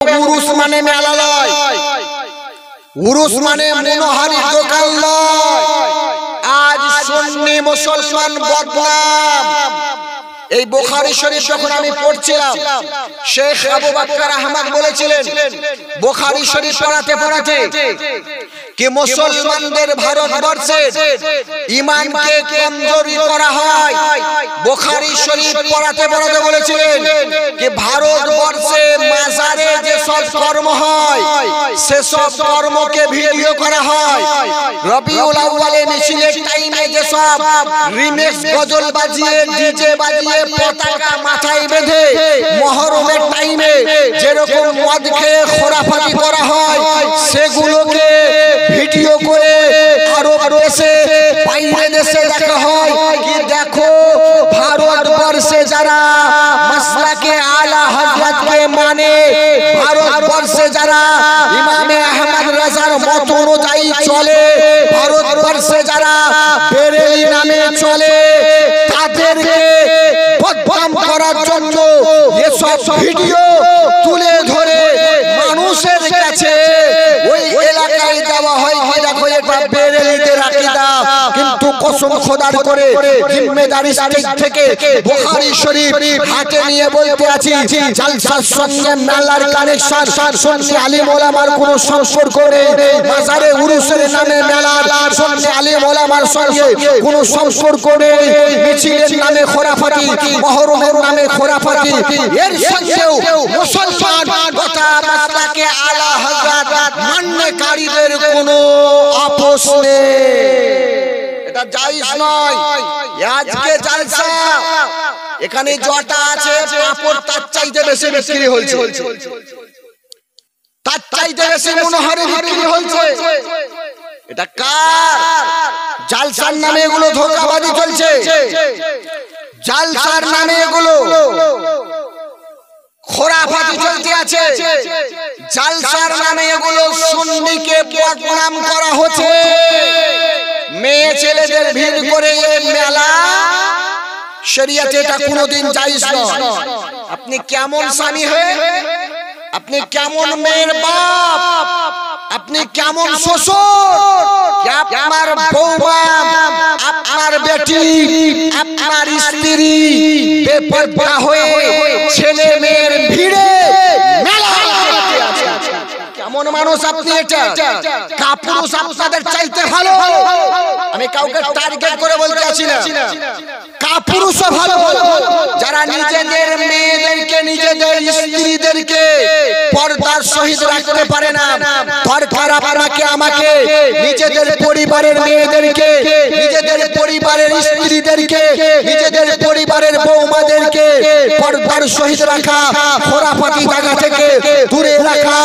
উরুস মানে মেলা নয়, উরুস মানে মনোহারীর দোকান নয়। আজ সুন্নি মুসলমান বদনাম। এই বুখারী শরীফ যখন আমি পড়ছিলাম, শেখ আবু বকর আহমদ বলেছিলেন বুখারী শরীফ পড়াতে পড়াতে कि मुसलमानদের ভারতবর্ষে ঈমানকে কমজোরি করা হয়। বুখারী শরীফ পড়াতে পড়াতে বলেছিলেন कि ভারতবর্ষে মাজারে যে সব কর্ম হয় সে সব কর্মকে ভিডিও করা হয়। রবিউল আউয়ালে মিছিলের টাইমে যে সব রিমিক্স গজল বাজিয়ে ডিজে বাজিয়ে পতাকা মাথায় বেঁধে মুহররমের টাইমে যেরকম মদ খেয়ে খোরাফাতি করা হয় সেগুলোকে ভিডিও করে আরব দেশে বাইরে দেশে দেখা হয় কি দেখো ভারতবর্ষে যারা মাসলাকে আলা হযরতকে মানে, ভারতবর্ষে যারা ইমামে আহমদ রাজার মত অনুযায়ী চলে, ভারতবর্ষে যারা বেরেলি নামে চলে, তাদেরকে বদনাম করার জন্য এসব ভিডিও তুলে ধরে মানুষের কাছে ওই এলাকায় দেওয়া হয়। দেখো এটা বেরেলিদের আকীদা, কিন্তু কসম খোদার করে জিম্মেদারি স্টেজ থেকে বুখারী শরীফ হাতে নিয়ে বলতে আছি, জালসার সঙ্গে মেলার কানেকশন সুন্নি আলিম ওলামার কোনো সম্পর্ক নেই। মাজারে উরুসের নামে মেলার সুন্নি আলিম ওলামার সঙ্গে কোনো সম্পর্ক নেই। মিছিলের নামে খোরাফাতি, মুহররমের নামে খোরাফাতি, এর সঙ্গেও মুসলমান গোটা মাসলাকে আলা হযরত মান্যকারীদের কোনো আপোষ নেই। এটা জায়েজ নয়। আজকে জালসা এখানে জটা আছে, পাপড় তার চাইতে বেশি বিক্রি হচ্ছে, তার চাইতে বেশি মনোহারী বিক্রি হচ্ছে। এটা কার? জালসার নামে এগুলো ধোঁকাবাজি চলছে, জালসার নামে এগুলো খোরাফাতি চলতে আছে, জালসার নামে এগুলো সুন্নিকে বদনাম করা হচ্ছে। মেয়ে ছেলেদের ভিড় করে এই মেলা শরীয়তে এটা কোনোদিন জায়েজ নয়। আপনি কেমন স্বামী হয়ে, আপনি কেমন মেয়ের বাপ, আপনি কেমন শ্বশুর, আপনার বৌমা, আপনার বেটি, আপনার স্ত্রী বেপরোয়া হয়ে ছেলে মেয়ের ভিড়ে মেলা করতে আছে। কেমন মানুষ আপনি? এটা কাপুরুষ আপনাদের চাইতে ভালো। আমি কাউকে টার্গেট করে বলতে আছি না, কাপুরুষও ভালো যারা নিজেদের মেয়েদেরকে নিজেদের স্ত্রীদেরকে পর্দার সহিত রাখতে পারে না। দরকার আপনাকে আমাকে নিজেদের পরিবারের মেয়েদেরকে, নিজেদের পরিবারের স্ত্রীদেরকে, নিজেদের পরিবারের বৌমাদেরকে পর্দার সহিত রাখা, খোরাফাতি জায়গা থেকে দূরে রাখা,